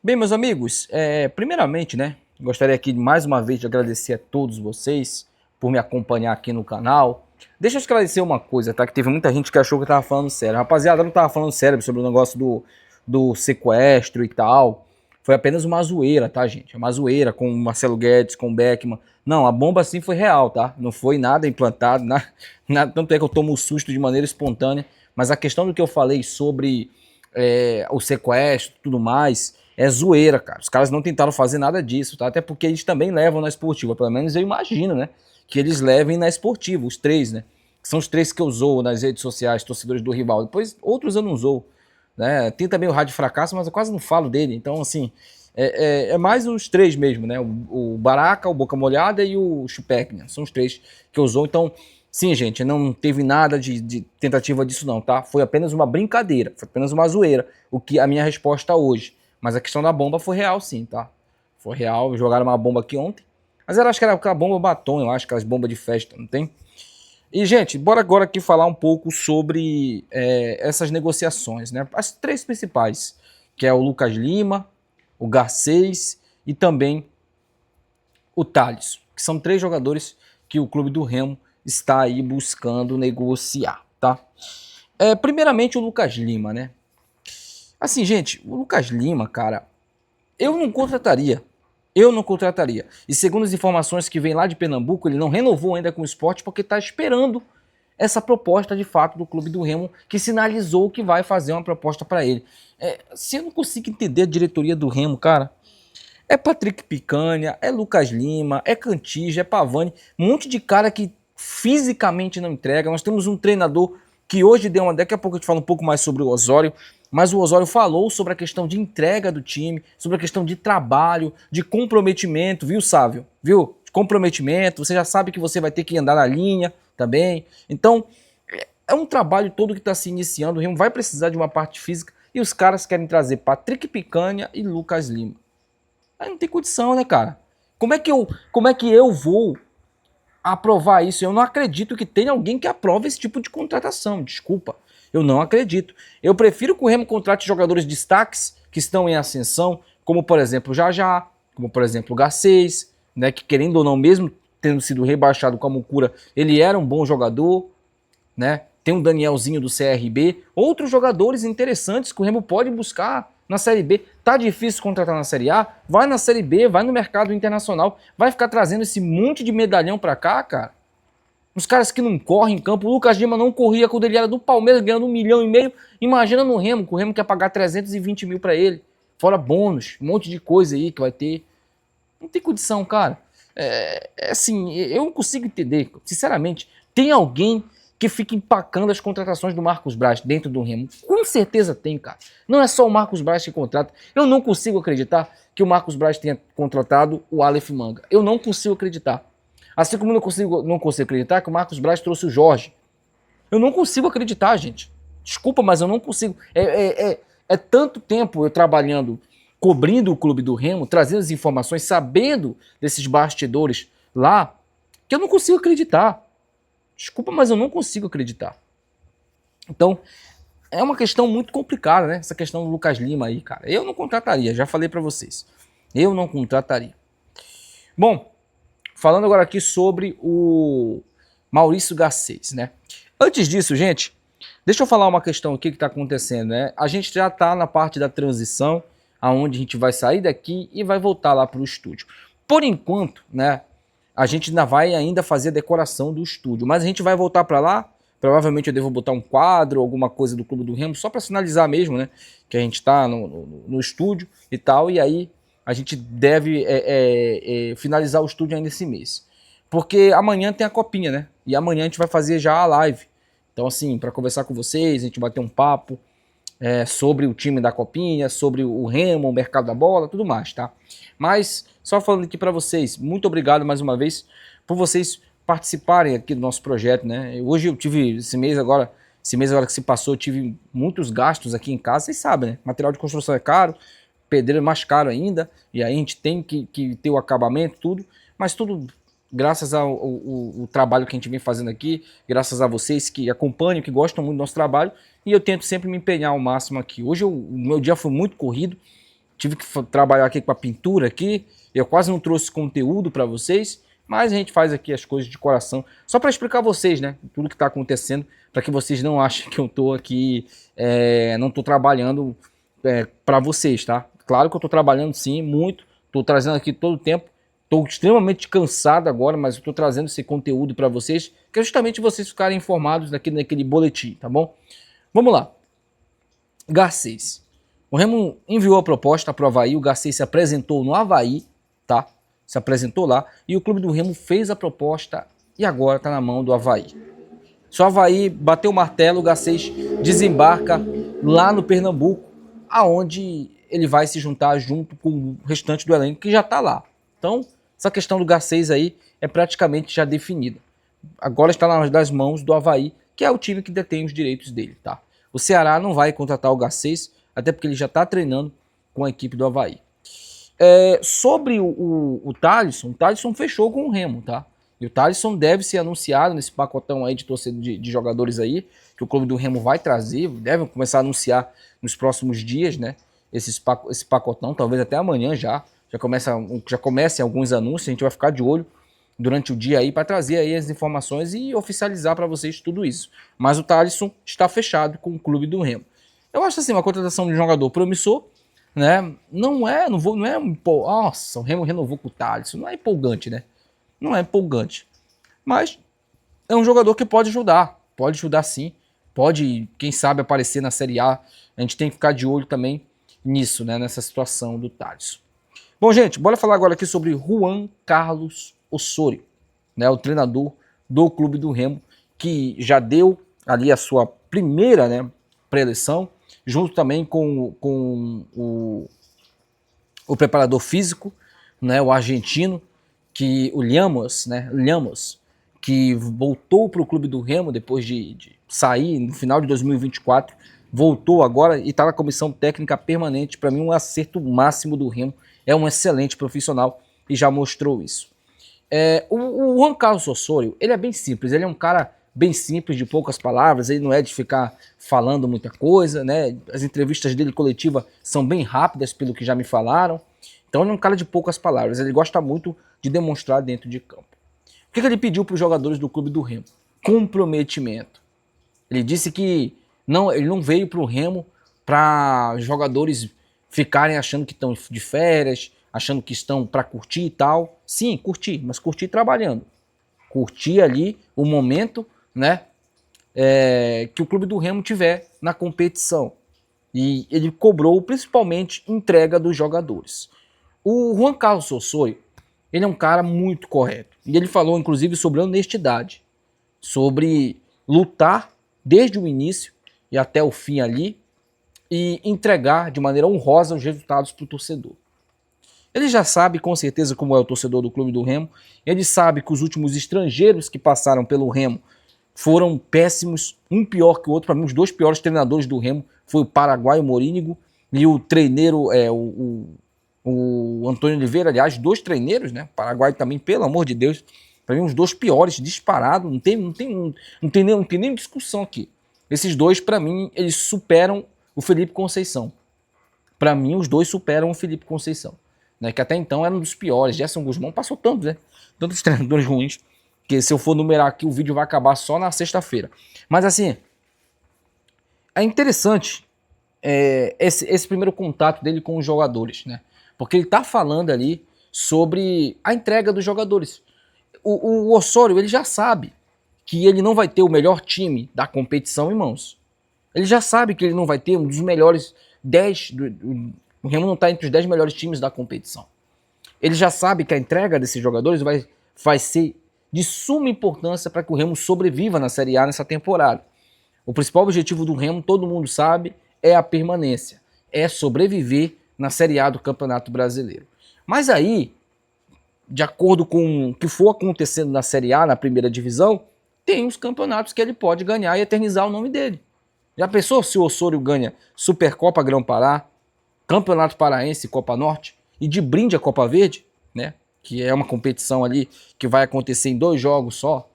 Bem, meus amigos, primeiramente, né, gostaria aqui mais uma vez de agradecer a todos vocês por me acompanhar aqui no canal. Deixa eu esclarecer uma coisa, tá? Que teve muita gente que achou que eu tava falando sério. Rapaziada, eu não tava falando sério sobre o negócio do sequestro e tal. Foi apenas uma zoeira, tá, gente? Uma zoeira com o Marcelo Guedes, com o Beckman. Não, a bomba sim foi real, tá? Não foi nada implantado, tanto é que eu tomo um susto de maneira espontânea. Mas a questão do que eu falei sobre o sequestro e tudo mais é zoeira, cara. Os caras não tentaram fazer nada disso, tá? Até porque eles também levam na esportiva, pelo menos eu imagino, né? Que eles levem na esportiva, os três, né? São os três que eu zoo nas redes sociais, torcedores do rival. Depois, outros eu não zoo, né? Tem também o Rádio Fracasso, mas eu quase não falo dele. Então, assim, é mais os três mesmo, né? O Baraka, o Boca Molhada e o Chupec, né? São os três que eu zoo. Então, sim, gente, não teve nada de tentativa disso não, tá? Foi apenas uma brincadeira, foi apenas uma zoeira, o que a minha resposta hoje. Mas a questão da bomba foi real sim, tá? Foi real, jogaram uma bomba aqui ontem. Mas eu acho que era aquela bomba batom, eu acho, aquelas bombas de festa, não tem? E, gente, bora agora aqui falar um pouco sobre essas negociações, né? As três principais, que é o Lucas Lima, o Garcês e também o Thales, que são três jogadores que o clube do Remo está aí buscando negociar, tá? Primeiramente o Lucas Lima, né? Assim, gente, o Lucas Lima, cara, eu não contrataria. Eu não contrataria. E segundo as informações que vem lá de Pernambuco, ele não renovou ainda com o esporte porque está esperando essa proposta de fato do clube do Remo, que sinalizou que vai fazer uma proposta para ele. Se eu não consigo entender a diretoria do Remo, cara, é Patrick Picanha, é Lucas Lima, é Cantígio, é Pavani, um monte de cara que fisicamente não entrega. Nós temos um treinador que hoje deu uma... Daqui a pouco eu te falo um pouco mais sobre o Osório, mas o Osório falou sobre a questão de entrega do time, sobre a questão de trabalho, de comprometimento, viu, Sávio? Viu? De comprometimento, você já sabe que você vai ter que andar na linha também. Então, é um trabalho todo que está se iniciando, o Remo vai precisar de uma parte física e os caras querem trazer Patrick Picanha e Lucas Lima. Aí não tem condição, né, cara? Como é que eu vou aprovar isso? Eu não acredito que tenha alguém que aprove esse tipo de contratação. Desculpa. Eu não acredito. Eu prefiro que o Remo contrate jogadores destaques que estão em ascensão, como por exemplo o Jajá, como por exemplo o Garcês, né, que querendo ou não, mesmo tendo sido rebaixado com a Mucura, ele era um bom jogador, né? Tem um Danielzinho do CRB, outros jogadores interessantes que o Remo pode buscar na Série B. Tá difícil contratar na Série A? Vai na Série B, vai no mercado internacional, vai ficar trazendo esse monte de medalhão pra cá, cara. Os caras que não correm em campo, o Lucas Lima não corria quando ele era do Palmeiras, ganhando 1,5 milhão. Imagina no Remo, que o Remo quer pagar 320 mil pra ele. Fora bônus, um monte de coisa aí que vai ter. Não tem condição, cara. Assim, eu não consigo entender, sinceramente. Tem alguém que fica empacando as contratações do Marcos Braz dentro do Remo? Com certeza tem, cara. Não é só o Marcos Braz que contrata. Eu não consigo acreditar que o Marcos Braz tenha contratado o Aleph Manga. Eu não consigo acreditar. Assim como eu não consigo acreditar que o Marcos Braz trouxe o Jorge. Eu não consigo acreditar, gente. Desculpa, mas eu não consigo. É tanto tempo eu trabalhando, cobrindo o clube do Remo, trazendo as informações, sabendo desses bastidores lá, que eu não consigo acreditar. Desculpa, mas eu não consigo acreditar. Então, é uma questão muito complicada, né? Essa questão do Lucas Lima aí, cara. Eu não contrataria, já falei pra vocês. Eu não contrataria. Bom, falando agora aqui sobre o Maurício Garcês, né? Antes disso, gente, deixa eu falar uma questão aqui que está acontecendo, né? A gente já está na parte da transição, aonde a gente vai sair daqui e vai voltar lá para o estúdio. Por enquanto, né? A gente ainda fazer a decoração do estúdio, mas a gente vai voltar para lá. Provavelmente eu devo botar um quadro, alguma coisa do Clube do Remo, só para sinalizar mesmo, né? Que a gente está no estúdio e tal, e aí a gente deve finalizar o estúdio ainda esse mês. Porque amanhã tem a copinha, né? E amanhã a gente vai fazer já a live. Então, assim, para conversar com vocês, a gente bater um papo sobre o time da copinha, sobre o Remo, o mercado da bola, tudo mais, tá? Mas, só falando aqui para vocês, muito obrigado mais uma vez por vocês participarem aqui do nosso projeto, né? Hoje eu tive, esse mês agora que se passou, eu tive muitos gastos aqui em casa, vocês sabem, né? Material de construção é caro, pedreiro é mais caro ainda, e aí a gente tem que ter o acabamento, tudo, mas tudo graças ao trabalho que a gente vem fazendo aqui, graças a vocês que acompanham, que gostam muito do nosso trabalho, e eu tento sempre me empenhar ao máximo aqui. Hoje o meu dia foi muito corrido, tive que trabalhar aqui com a pintura aqui, eu quase não trouxe conteúdo para vocês, mas a gente faz aqui as coisas de coração, só para explicar a vocês, né, tudo que está acontecendo, para que vocês não achem que eu estou aqui, não estou trabalhando para vocês, tá? Claro que eu estou trabalhando sim, muito, estou trazendo aqui todo o tempo, estou extremamente cansado agora, mas estou trazendo esse conteúdo para vocês, que é justamente vocês ficarem informados naquele boletim, tá bom? Vamos lá. Garcês. O Remo enviou a proposta para o Avaí, o Garcês se apresentou no Avaí, tá? Se apresentou lá, e o clube do Remo fez a proposta e agora está na mão do Avaí. Se o Avaí bater o martelo, o Garcês desembarca lá no Pernambuco, aonde ele vai se juntar junto com o restante do elenco que já está lá. Então, essa questão do Garcês aí é praticamente já definida. Agora está nas mãos do Avaí, que é o time que detém os direitos dele, tá? O Ceará não vai contratar o Garcês, até porque ele já está treinando com a equipe do Avaí. Sobre o Thalisson, o Thalisson fechou com o Remo, tá? E o Thalisson deve ser anunciado nesse pacotão aí de torcedor de jogadores aí, que o clube do Remo vai trazer, deve começar a anunciar nos próximos dias, né? Esse pacotão, talvez até amanhã já comecem alguns anúncios, a gente vai ficar de olho durante o dia aí para trazer aí as informações e oficializar para vocês tudo isso. Mas o Thalisson está fechado com o clube do Remo. Eu acho assim, uma contratação de um jogador promissor, né? Nossa, o Remo renovou com o Thalisson, não é empolgante, né? Não é empolgante. Mas é um jogador que pode ajudar sim, pode, quem sabe, aparecer na Série A. A gente tem que ficar de olho também nisso, né? Nessa situação do Thalisson. Bom, gente, bora falar agora aqui sobre Juan Carlos Osorio, né? O treinador do clube do Remo, que já deu ali a sua primeira, né, pré-eleição, junto também com o preparador físico, né, o argentino, o Llamas, né, que voltou para o clube do Remo depois de sair no final de 2024, voltou agora e está na comissão técnica permanente. Para mim, um acerto máximo do Remo, é um excelente profissional e já mostrou isso. O Juan Carlos Osorio, ele é bem simples, ele é um cara bem simples, de poucas palavras, ele não é de ficar falando muita coisa, né? As entrevistas dele coletiva são bem rápidas, pelo que já me falaram. Então ele é um cara de poucas palavras, ele gosta muito de demonstrar dentro de campo. O que ele pediu para os jogadores do clube do Remo? Comprometimento. Ele disse que ele não veio para o Remo para jogadores ficarem achando que estão de férias, achando que estão para curtir e tal. Sim, curtir, mas curtir trabalhando. Curtir ali o momento, né, que o clube do Remo tiver na competição. E ele cobrou principalmente entrega dos jogadores. O Juan Carlos Osorio, ele é um cara muito correto. E ele falou, inclusive, sobre honestidade. Sobre lutar desde o início e até o fim ali e entregar de maneira honrosa os resultados para o torcedor. Ele já sabe com certeza como é o torcedor do clube do Remo. Ele sabe que os últimos estrangeiros que passaram pelo Remo foram péssimos, um pior que o outro. Para mim, os dois piores treinadores do Remo foi o paraguaio Morínigo e o treineiro, o Antônio Oliveira. Aliás, dois treineiros, né? Paraguai também, pelo amor de Deus. Para mim, os dois piores, disparado. Não tem nem discussão aqui. Esses dois, para mim, eles superam o Felipe Conceição. Para mim, os dois superam o Felipe Conceição, né, que até então era um dos piores. Gerson Guzmão passou tanto, né? Tantos treinadores ruins, que se eu for numerar aqui, o vídeo vai acabar só na sexta-feira. Mas assim, é interessante esse primeiro contato dele com os jogadores, né? Porque ele tá falando ali sobre a entrega dos jogadores. O Osorio, ele já sabe que ele não vai ter o melhor time da competição em mãos. Ele já sabe que ele não vai ter um dos melhores 10... O Remo não está entre os 10 melhores times da competição. Ele já sabe que a entrega desses jogadores vai ser de suma importância para que o Remo sobreviva na Série A nessa temporada. O principal objetivo do Remo, todo mundo sabe, é a permanência. É sobreviver na Série A do Campeonato Brasileiro. Mas aí, de acordo com o que for acontecendo na Série A, na primeira divisão, tem os campeonatos que ele pode ganhar e eternizar o nome dele. Já pensou se o Osorio ganha Supercopa Grão-Pará, Campeonato Paraense, Copa Norte e de brinde a Copa Verde, né? Que é uma competição ali que vai acontecer em 2 jogos só,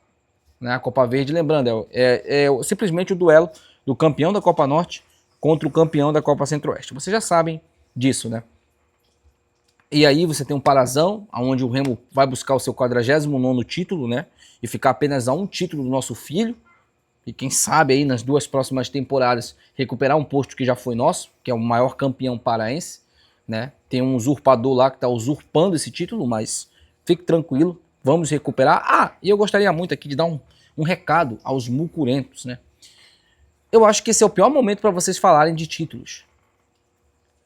né? A Copa Verde, lembrando, é simplesmente o duelo do campeão da Copa Norte contra o campeão da Copa Centro-Oeste. Vocês já sabem disso, né? E aí você tem um Parazão, onde o Remo vai buscar o seu 49º título, né? E ficar apenas a um título do nosso filho. E quem sabe aí nas 2 próximas temporadas recuperar um posto que já foi nosso, que é o maior campeão paraense, né? Tem um usurpador lá que está usurpando esse título, mas fique tranquilo, vamos recuperar. Ah, e eu gostaria muito aqui de dar um recado aos mucurentos, né? Eu acho que esse é o pior momento para vocês falarem de títulos.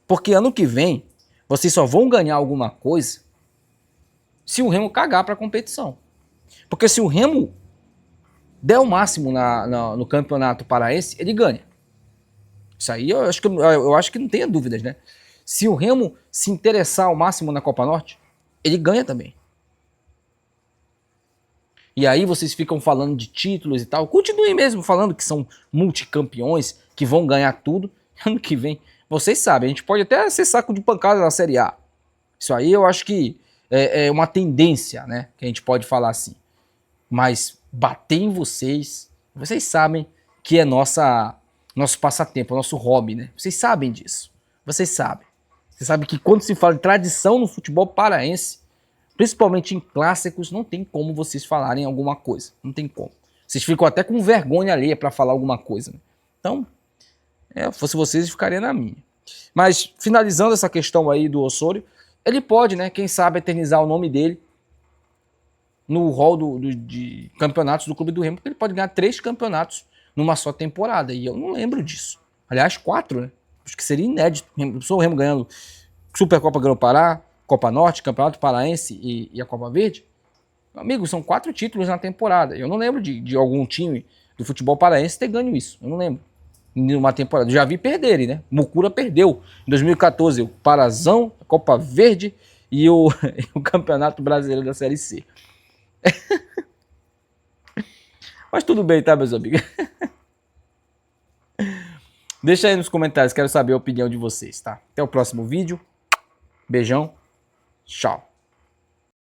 Porque ano que vem, vocês só vão ganhar alguma coisa se o Remo cagar para a competição. Porque se o Remo der o máximo no campeonato paraense, ele ganha. Isso aí eu acho que não tenha dúvidas, né? Se o Remo se interessar ao máximo na Copa Norte, ele ganha também. E aí vocês ficam falando de títulos e tal. Continuem mesmo falando que são multicampeões, que vão ganhar tudo. Ano que vem, vocês sabem, a gente pode até ser saco de pancada na Série A. Isso aí eu acho que é uma tendência, né? Que a gente pode falar assim. Mas bater em vocês sabem que é nosso passatempo, nosso hobby, né? Vocês sabem disso. Vocês sabem. Vocês sabem que quando se fala de tradição no futebol paraense, principalmente em clássicos, não tem como vocês falarem alguma coisa. Não tem como. Vocês ficam até com vergonha alheia para falar alguma coisa. Né? Então, fosse vocês, ficaria na minha. Mas, finalizando essa questão aí do Osório, ele pode, né, quem sabe, eternizar o nome dele no rol de campeonatos do Clube do Remo, porque ele pode ganhar 3 campeonatos numa só temporada. E eu não lembro disso. Aliás, 4, né? Acho que seria inédito. O Remo ganhando Supercopa Grão-Pará, Copa Norte, Campeonato Paraense e a Copa Verde. Meu amigo, são 4 títulos na temporada. Eu não lembro de algum time do futebol paraense ter ganho isso. Eu não lembro. Numa temporada. Já vi perderem, né? Mucura perdeu. Em 2014, o Parazão, a Copa Verde e o Campeonato Brasileiro da Série C. Mas tudo bem, tá, meus amigos? Deixa aí nos comentários, quero saber a opinião de vocês, tá? Até o próximo vídeo. Beijão. Tchau.